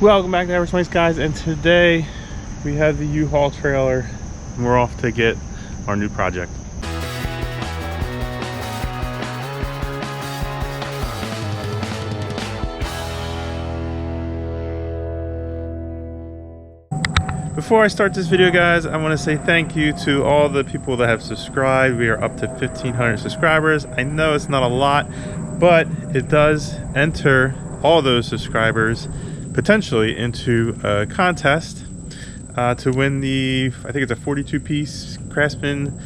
Welcome back to Average Mice, guys, and today we have the U-Haul trailer and we're off to get our new project. Before I start this video, guys, I want to say thank you to all the people that have subscribed. We are up to 1,500 subscribers. I know it's not a lot, but it does enter all those subscribers potentially into a contest to win the, I think it's a 42-piece Craftsman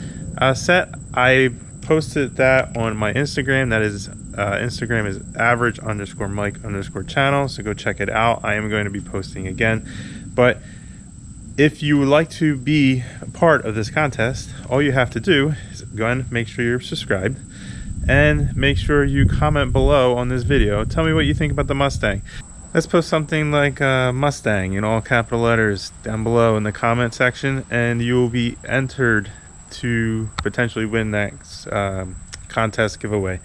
set. I posted that on my Instagram. That is Instagram is average_Mike_channel, so go check it out. I am going to be posting again, but if you would like to be a part of this contest, all you have to do is go and make sure you're subscribed and make sure you comment below on this video. Tell me what you think about the Mustang. Let's post something like Mustang in all capital letters down below in the comment section, and you will be entered to potentially win that contest giveaway.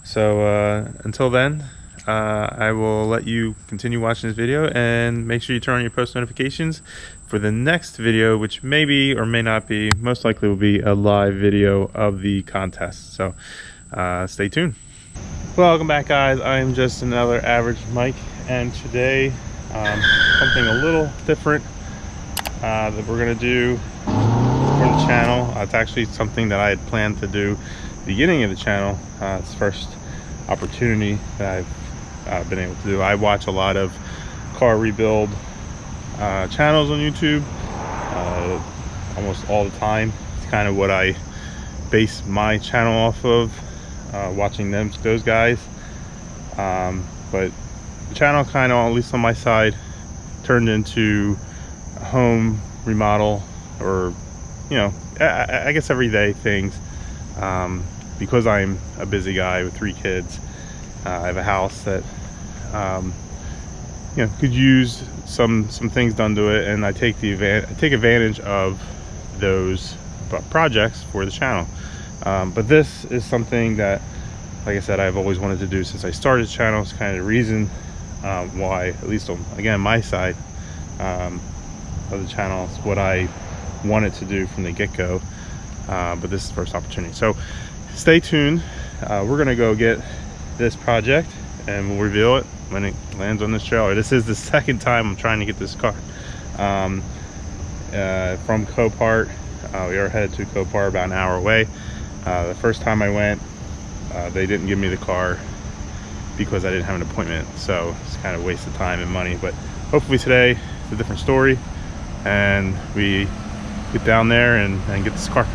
So until then, I will let you continue watching this video and make sure you turn on your post notifications for the next video, which may be or may not be, most likely will be a live video of the contest. So stay tuned. Welcome back, guys. I'm just another Average Mike, and today something a little different that we're gonna do for the channel. It's actually something that I had planned to do at the beginning of the channel. It's the first opportunity that I've been able to do. I watch a lot of car rebuild channels on YouTube almost all the time. It's kind of what I base my channel off of, watching those guys. But the channel kind of, at least on my side, turned into a home remodel, or I guess everyday things, because I'm a busy guy with 3 kids. I have a house that could use some things done to it, and I take advantage of those projects for the channel. But this is something that, like I said, I've always wanted to do since I started the channel. It's kind of the reason why, at least on, again, my side of the channel, it's what I wanted to do from the get-go. But this is the first opportunity, so stay tuned. We're gonna go get this project and we'll reveal it when it lands on this trailer. This is the second time I'm trying to get this car from Copart. We are headed to Copart, about an hour away. The first time I went, they didn't give me the car because I didn't have an appointment, so it's kind of a waste of time and money. But hopefully today it's a different story and we get down there and get this car.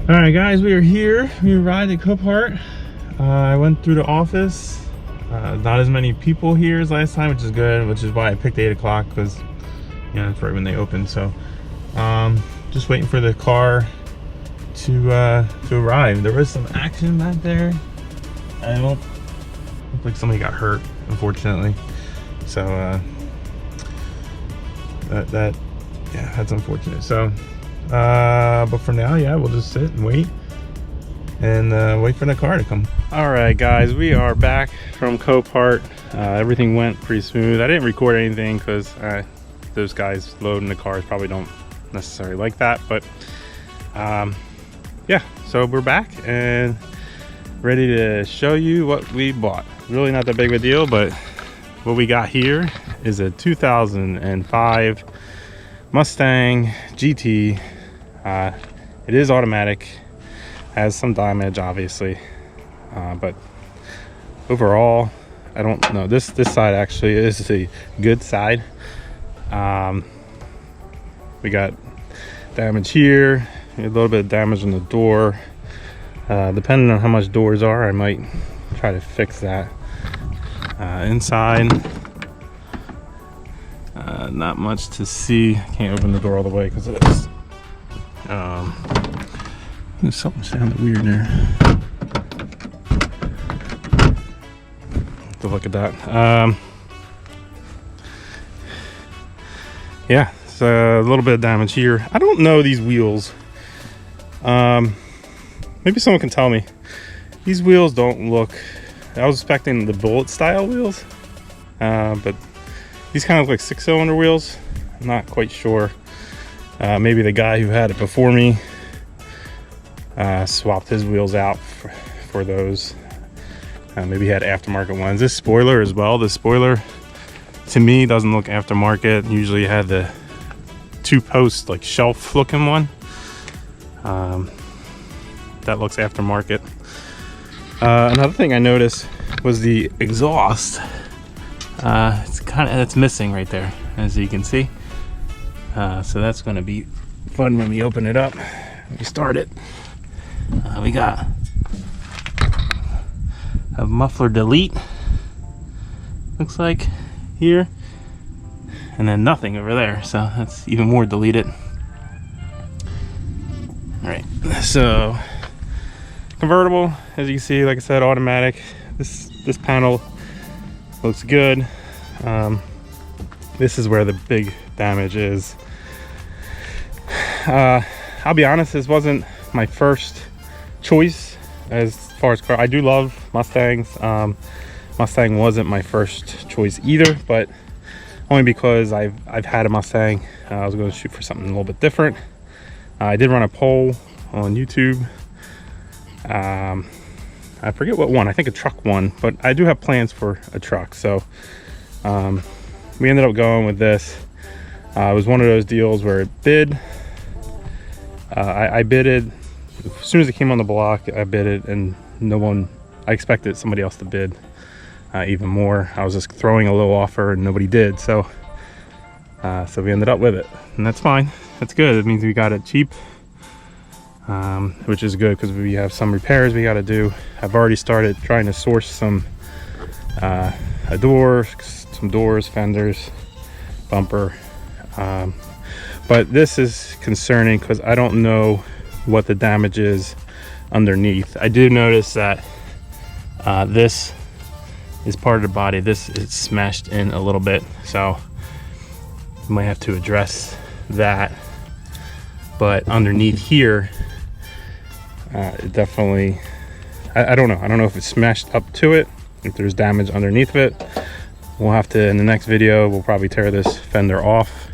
All right, guys, we are here. We arrived at Copart. I went through the office. Not as many people here as last time, which is good, which is why I picked 8 o'clock, because it's right when they open. So just waiting for the car to arrive. There was some action back there. I don't look like somebody got hurt, unfortunately. So that's unfortunate. So but for now, yeah, we'll just sit and wait for the car to come. All right, guys, we are back from Copart. Everything went pretty smooth. I didn't record anything because those guys loading the cars probably don't necessarily like that, but yeah, so we're back and ready to show you what we bought. Really not that big of a deal, but what we got here is a 2005 Mustang GT. It is automatic, has some damage obviously, but overall, I don't know, this side actually is a good side. We got damage here, a little bit of damage on the door. Depending on how much doors are, I might try to fix that. Inside, Not much to see. Can't open the door all the way because it's there's something sounded weird there. To look at that. Yeah, it's a little bit of damage here. I don't know these wheels. Maybe someone can tell me. These wheels don't look. I was expecting the bullet style wheels, but these kind of look like 6-cylinder wheels. I'm not quite sure. Maybe the guy who had it before me swapped his wheels out for those. Maybe he had aftermarket ones. This spoiler as well. The spoiler to me doesn't look aftermarket. Usually you had the 2-post like shelf looking one. That looks aftermarket. Another thing I noticed was the exhaust. It's missing right there, as you can see. So that's going to be fun when we open it up. We start it. We got a muffler delete, looks like here, and then nothing over there. So that's even more deleted. All right, so convertible, as you can see, like I said, automatic. This panel looks good. This is where the big damage is. I'll be honest, this wasn't my first choice as far as car. I do love Mustangs. Mustang wasn't my first choice either, but only because I've had a Mustang. I was going to shoot for something a little bit different. I did run a poll on YouTube. I forget what one. I think a truck one, but I do have plans for a truck. So we ended up going with this. It was one of those deals where it bid. I bid it as soon as it came on the block. I bid it, and no one. I expected somebody else to bid even more. I was just throwing a low offer, and nobody did. So we ended up with it, and that's fine. That's good. It means we got it cheap, which is good because we have some repairs we got to do. I've already started trying to source some some doors, fenders, bumper. But this is concerning because I don't know what the damage is underneath. I do notice that this is part of the body. This is smashed in a little bit, so we might have to address that. But underneath here, it definitely, I don't know. I don't know if it's smashed up to it, if there's damage underneath of it. We'll have to, in the next video, we'll probably tear this fender off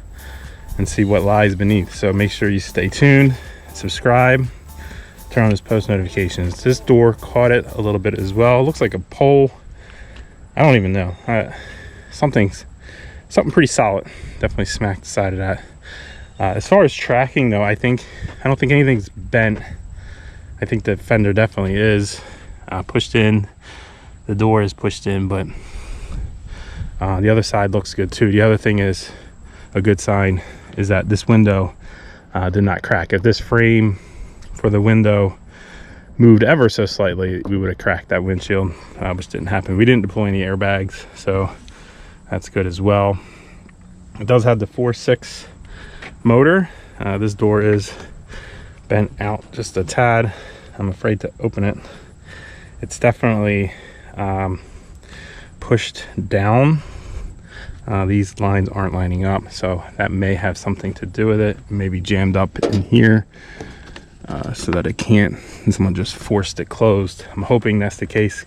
and see what lies beneath. So make sure you stay tuned, subscribe, turn on those post notifications. This door caught it a little bit as well. It looks like a pole. I don't even know. Something pretty solid. Definitely smacked the side of that. As far as tracking though, I don't think anything's bent. I think the fender definitely is pushed in. The door is pushed in, but the other side looks good too. The other thing is, a good sign is that this window did not crack. If this frame for the window moved ever so slightly, we would have cracked that windshield, which didn't happen. We didn't deploy any airbags, so that's good as well. It does have the 4.6 motor. This door is bent out just a tad. I'm afraid to open it. It's definitely pushed down. These lines aren't lining up, so that may have something to do with it. Maybe jammed up in here so that it can't, and someone just forced it closed. I'm hoping that's the case.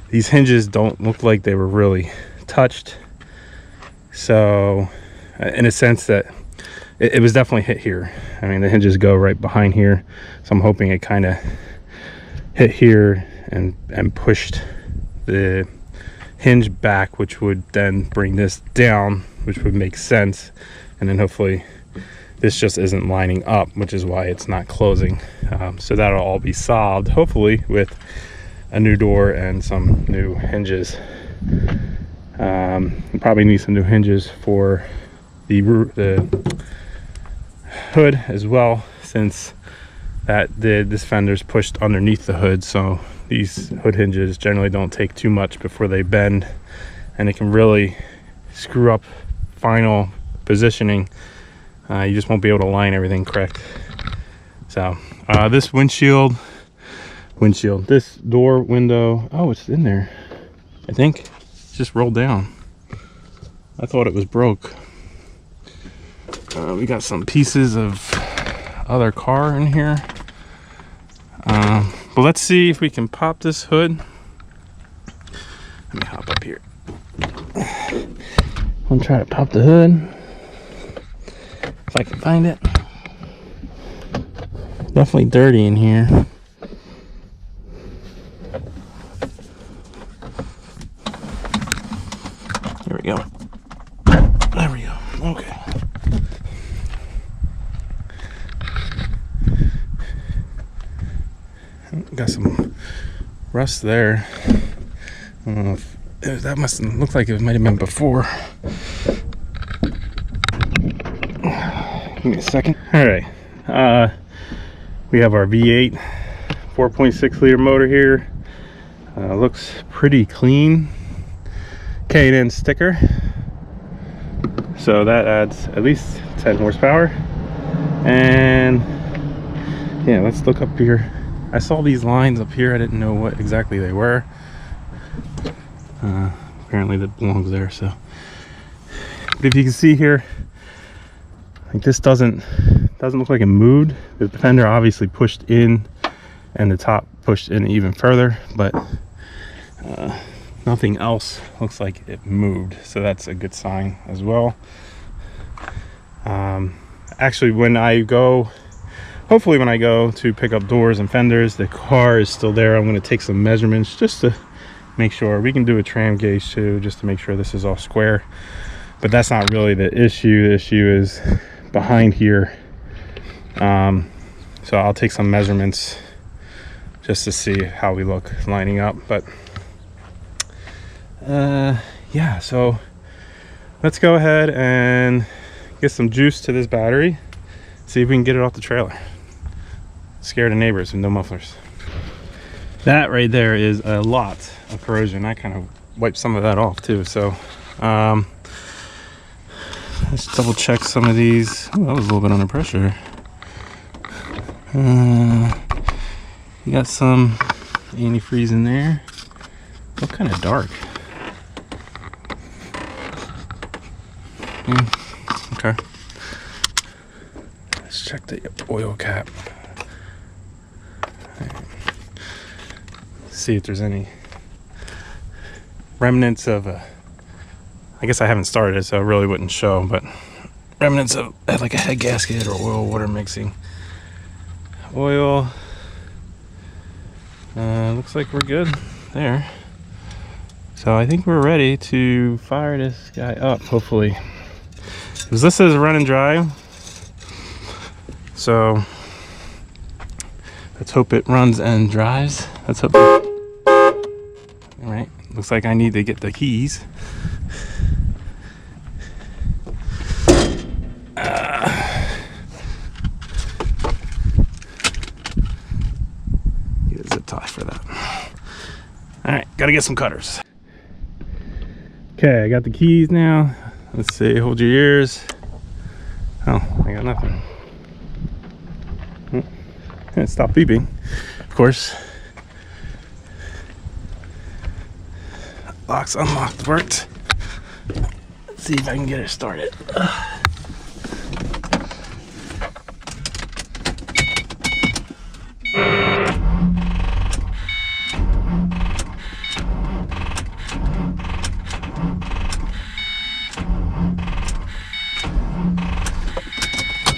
These hinges don't look like they were really touched, so in a sense that it was definitely hit here. I mean, the hinges go right behind here, so I'm hoping it kind of hit here and pushed the hinge back, which would then bring this down, which would make sense. And then hopefully this just isn't lining up, which is why it's not closing. So that'll all be solved hopefully with a new door and some new hinges. Probably need some new hinges for the hood as well, since this fender's pushed underneath the hood. So these hood hinges generally don't take too much before they bend, and it can really screw up final positioning, you just won't be able to line everything correct. So this this door window, oh, it's in there. I think it's just rolled down. I thought it was broke. We got some pieces of other car in here. But let's see if we can pop this hood. Let me hop up here. I'm try to pop the hood if I can find it. Definitely dirty in here. Here we go. There we go. Okay. Got some rust there. I don't know if that must look like it might have been before. Give me a second. All right. We have our V8 4.6 liter motor here. Looks pretty clean. K&N sticker. So that adds at least 10 horsepower. And yeah, let's look up here. I saw these lines up here. I didn't know what exactly they were. Apparently that belongs there. So, but if you can see here, like this doesn't look like it moved. The fender obviously pushed in, and the top pushed in even further, but nothing else looks like it moved. So that's a good sign as well. Actually, hopefully when I go to pick up doors and fenders, the car is still there. I'm going to take some measurements just to make sure. We can do a tram gauge too, just to make sure this is all square. But that's not really the issue. The issue is behind here. So I'll take some measurements just to see how we look lining up. But yeah, so let's go ahead and get some juice to this battery, see if we can get it off the trailer. Scare the neighbors with no mufflers. That right there is a lot of corrosion. I kind of wiped some of that off too. So let's double check some of these. Oh, that was a little bit under pressure. You got some antifreeze in there. Look kind of dark. Okay. Let's check the oil cap. See if there's any remnants of I guess I haven't started it, so it really wouldn't show, but remnants of like a head gasket or oil water mixing. Oil, looks like we're good there. So I think we're ready to fire this guy up, hopefully, because this is run and drive. So let's hope it runs and drives. Let's hope it... All right, looks like I need to get the keys. Get a zip tie for that. All right, gotta get some cutters. Okay, I got the keys now. Let's see, hold your ears. Oh, I got nothing. It stopped beeping, of course. Locks unlocked worked. Let's see if I can get it started.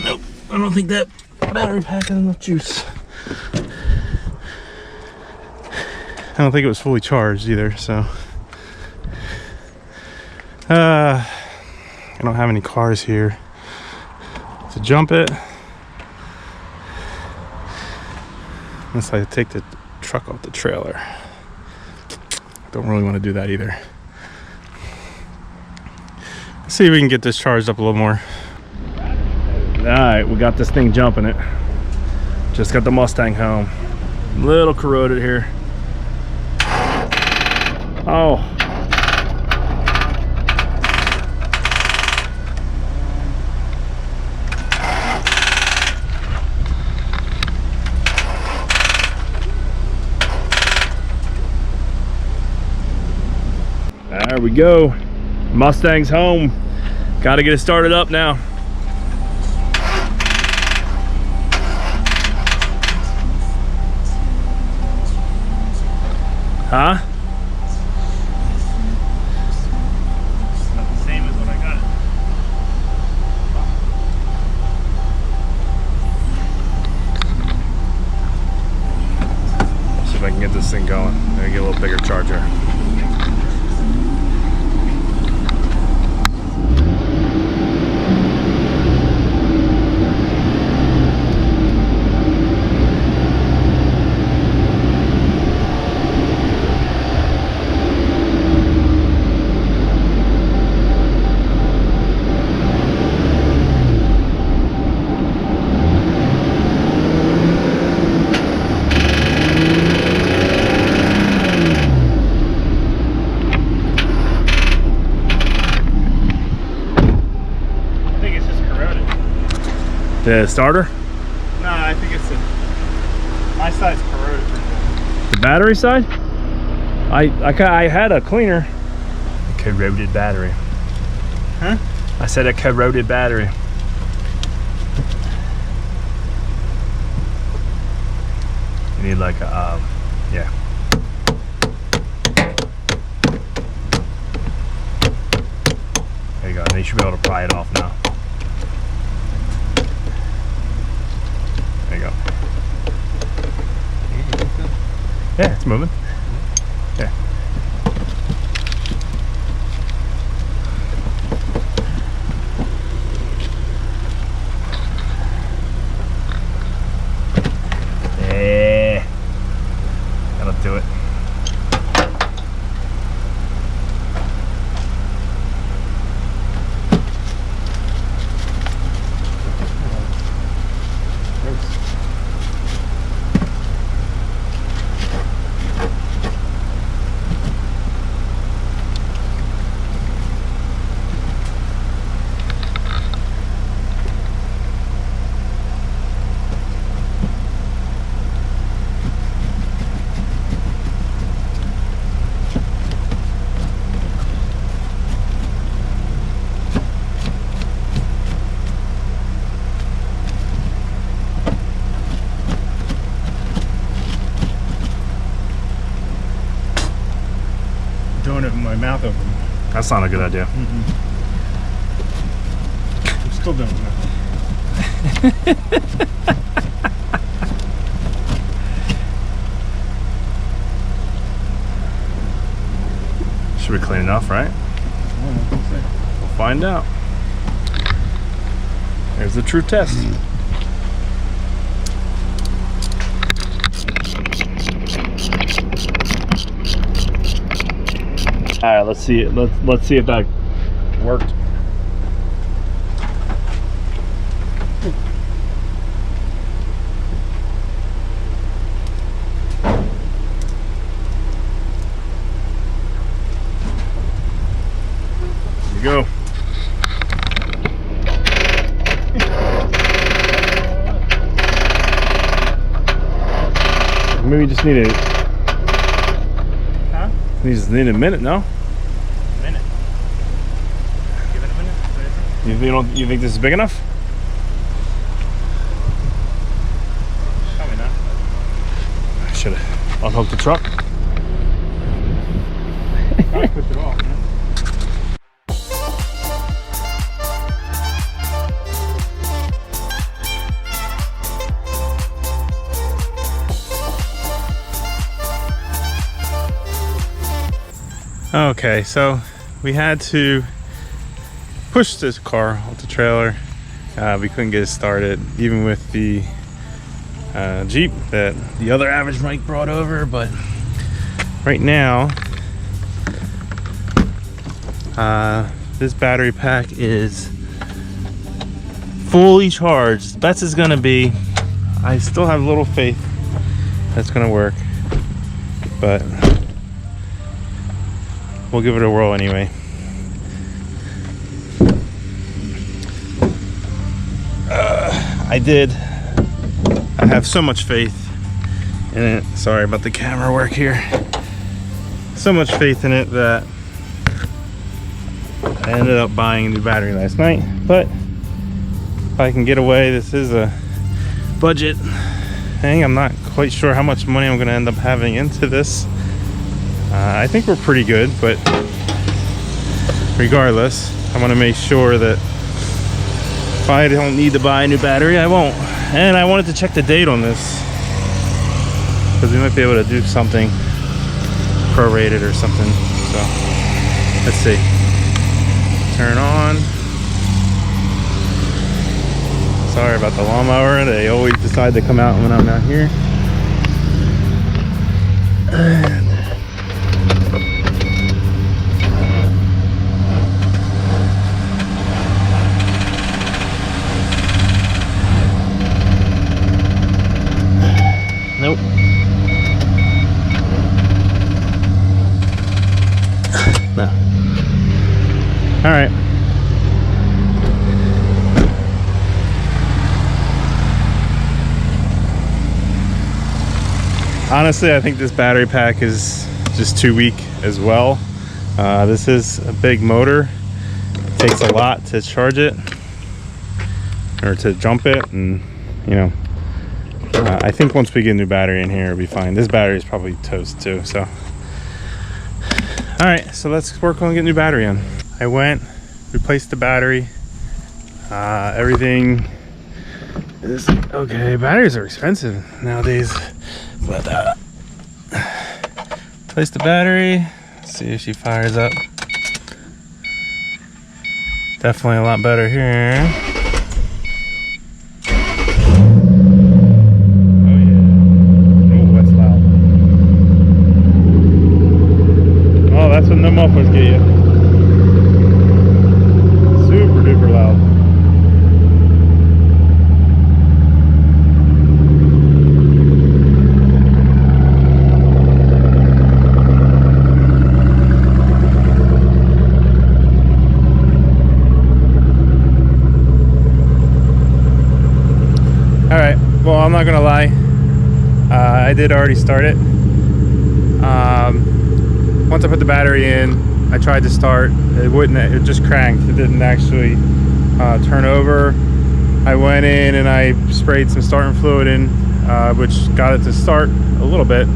Nope, I don't think that battery pack has enough juice. I don't think it was fully charged either, so I don't have any cars here to jump it unless I take the truck off the trailer. Don't really want to do that either. Let's see if we can get this charged up a little more. Alright, we got this thing jumping it. Just got the Mustang home. A little corroded here. Oh. There we go. Mustang's home. Got to get it started up now. Huh? It's not the same as what I got. See if I can get this thing going. Maybe get a little bigger charger. The starter? No, I think it's my side's corroded. The battery side? I had a cleaner. A corroded battery. Huh? I said a corroded battery. You need like a, yeah. There you go. And you should be able to pry it off now. There you go. Yeah, it's moving. Yeah. Yeah. That'll do it. Doing it with my mouth open. That's not a good idea. I'm still doing it. Should be clean enough, right? We'll find out. There's the true test. All right, let's see it. Let's see if that worked. Here we go. Maybe we just need a. Huh? We just need a minute, no? You think this is big enough? Probably not. I should have unhooked the truck. Probably pushed it off, man. Okay, so we had to push this car off the trailer. We couldn't get it started, even with the Jeep that the other average Mike brought over. But right now, this battery pack is fully charged. Best is gonna be, I still have little faith that's gonna work, but we'll give it a whirl anyway. I have so much faith in it. Sorry about the camera work here. So much faith in it that I ended up buying a new battery last night, but if I can get away, this is a budget thing. I'm not quite sure how much money I'm going to end up having into this. I think we're pretty good, but regardless, I want to make sure that if I don't need to buy a new battery, I won't. And I wanted to check the date on this, because we might be able to do something prorated or something. So let's see. Turn on. Sorry about the lawnmower. They always decide to come out when I'm not here. And nope. No. All right. Honestly, I think this battery pack is just too weak as well. This is a big motor. It takes a lot to charge it or to jump it, and you know, I think once we get a new battery in here, it'll be fine. This battery is probably toast too, so. All right, so let's work on getting a new battery on. I went, replaced the battery. Everything is okay. Batteries are expensive nowadays, but place the battery. See if she fires up. Definitely a lot better here. That's what the mufflers get you. Super duper loud. Alright, well, I'm not gonna lie. I did already start it. Once I put the battery in, I tried to start. It wouldn't. It just cranked. It didn't actually turn over. I went in and I sprayed some starting fluid in, which got it to start a little bit,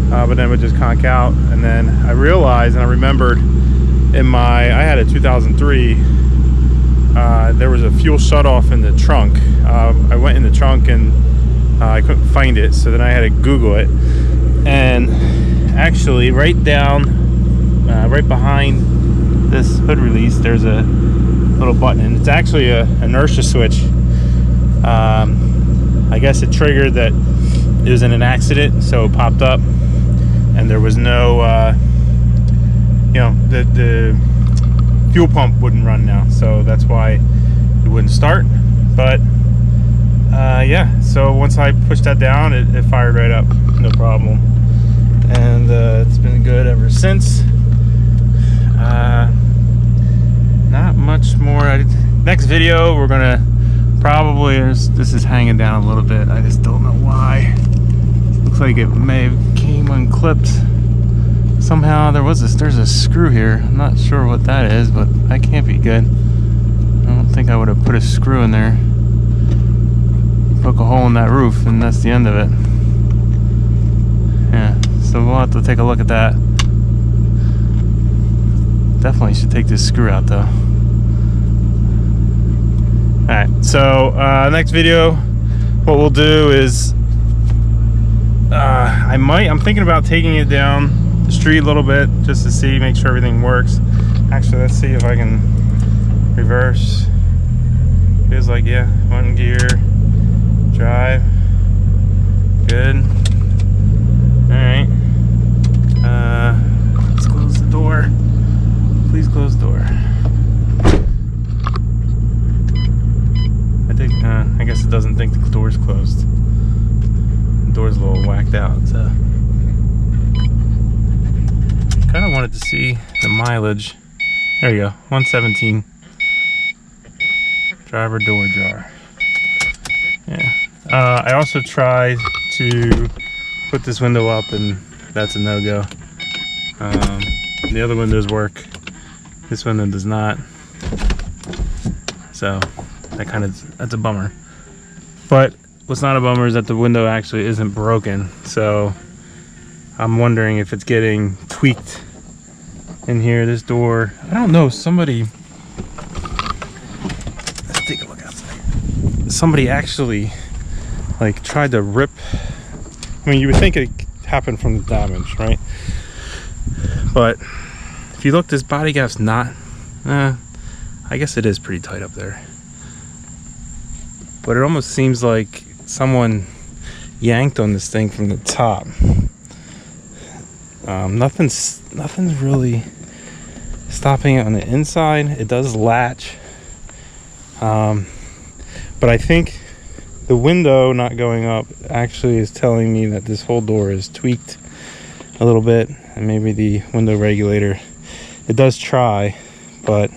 but then it would just conk out. And then I realized, and I remembered, I had a 2003. There was a fuel shutoff in the trunk. I went in the trunk and I couldn't find it, so then I had to Google it. And actually, right behind this hood release, there's a little button, and it's actually a inertia switch. I guess it triggered that it was in an accident, so it popped up, and there was no, you know, the fuel pump wouldn't run now, so that's why it wouldn't start. But yeah, so once I pushed that down, it fired right up, no problem. And it's been good ever since. Not much more. Next video, we're gonna probably, this is hanging down a little bit. I just don't know why. Looks like it may have came unclipped. Somehow there's a screw here. I'm not sure what that is, but that can't be good. I don't think I would have put a screw in there. Poke a hole in that roof, and that's the end of it. Yeah, so we'll have to take a look at that. Definitely should take this screw out though. Alright, so next video, what we'll do is I'm thinking about taking it down the street a little bit just to see, make sure everything works. Actually, let's see if I can reverse. Feels like, yeah, 1 gear, drive, good. Alright, let's close the door. Please close the door. I guess it doesn't think the door's closed. The door's a little whacked out, so. Kind of wanted to see the mileage. There you go, 117. Driver door jar. Yeah. I also tried to put this window up, and that's a no-go. The other windows work. This window does not. So that's a bummer. But what's not a bummer is that the window actually isn't broken. So I'm wondering if it's getting tweaked in here. This door, I don't know, somebody, let's take a look outside. Somebody actually like tried to rip. I mean, you would think it happened from the damage, right? But if you look, this body gap's not, I guess it is pretty tight up there. But it almost seems like someone yanked on this thing from the top. Nothing's really stopping it on the inside. It does latch. But I think the window not going up actually is telling me that this whole door is tweaked a little bit, and maybe the window regulator, it does try, but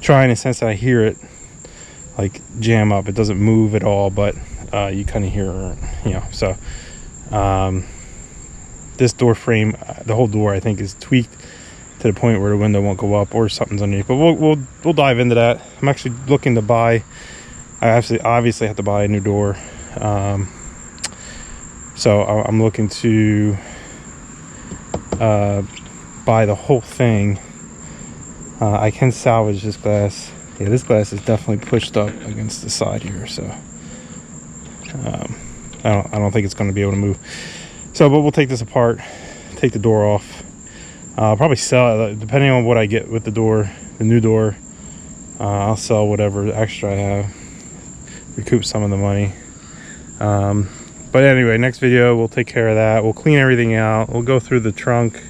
try in a sense that I hear it like jam up. It doesn't move at all, but you kind of hear it, you know. So this door frame, the whole door, I think is tweaked to the point where the window won't go up, or something's underneath. But we'll dive into that. I'm actually looking to buy. I obviously have to buy a new door. So I'm looking to buy the whole thing. I can salvage this glass. Yeah, this glass is definitely pushed up against the side here, so I don't think it's going to be able to move. So, but we'll take this apart, take the door off. I'll probably sell it, depending on what I get with the door, the new door. I'll sell whatever extra I have, recoup some of the money. But anyway, next video we'll take care of that. We'll clean everything out. We'll go through the trunk,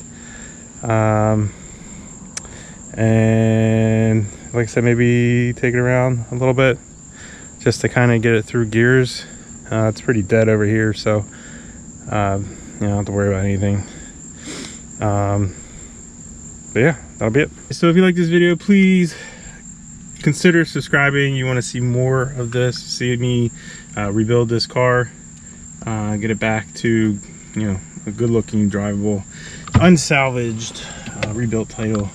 and like I said, maybe take it around a little bit just to kind of get it through gears. It's pretty dead over here, so you don't have to worry about anything. But yeah, that'll be it. So if you like this video, please consider subscribing. You want to see more of this, see me rebuild this car, get it back to, you know, a good looking, drivable, unsalvaged, rebuilt title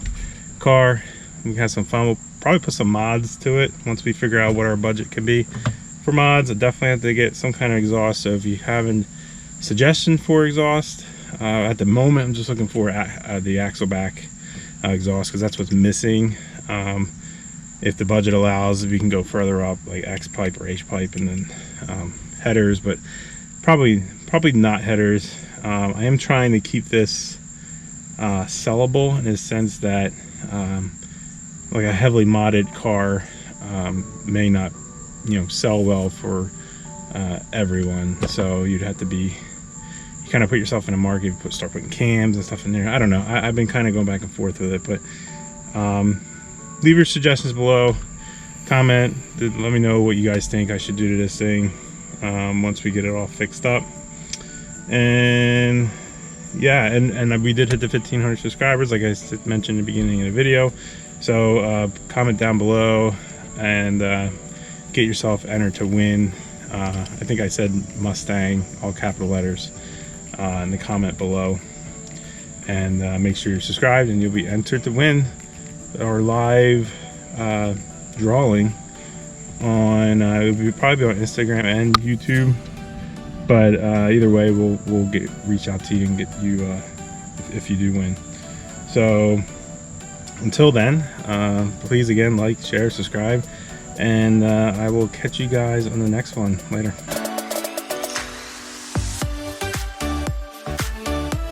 car. We can have some fun. We'll probably put some mods to it once we figure out what our budget could be for mods. I definitely have to get some kind of exhaust, so if you have a suggestion for exhaust, at the moment I'm just looking for the axle back exhaust, because that's what's missing. If the budget allows, we can go further up, like X pipe or H pipe, and then headers, but probably not headers. I am trying to keep this sellable in the sense that like a heavily modded car may not, you know, sell well for everyone. So you'd have to be, you kind of put yourself in a market, start putting cams and stuff in there. I don't know. I've been kind of going back and forth with it, but leave your suggestions below. Comment. Let me know what you guys think I should do to this thing once we get it all fixed up. And yeah, and we did hit the 1,500 subscribers, like I mentioned in the beginning of the video. So comment down below and get yourself entered to win. I think I said Mustang, all capital letters, in the comment below. And make sure you're subscribed, and you'll be entered to win our live drawing on it'll be probably on Instagram and YouTube. But either way, we'll reach out to you and get you if you do win. So until then, please again, like, share, subscribe, and I will catch you guys on the next one later.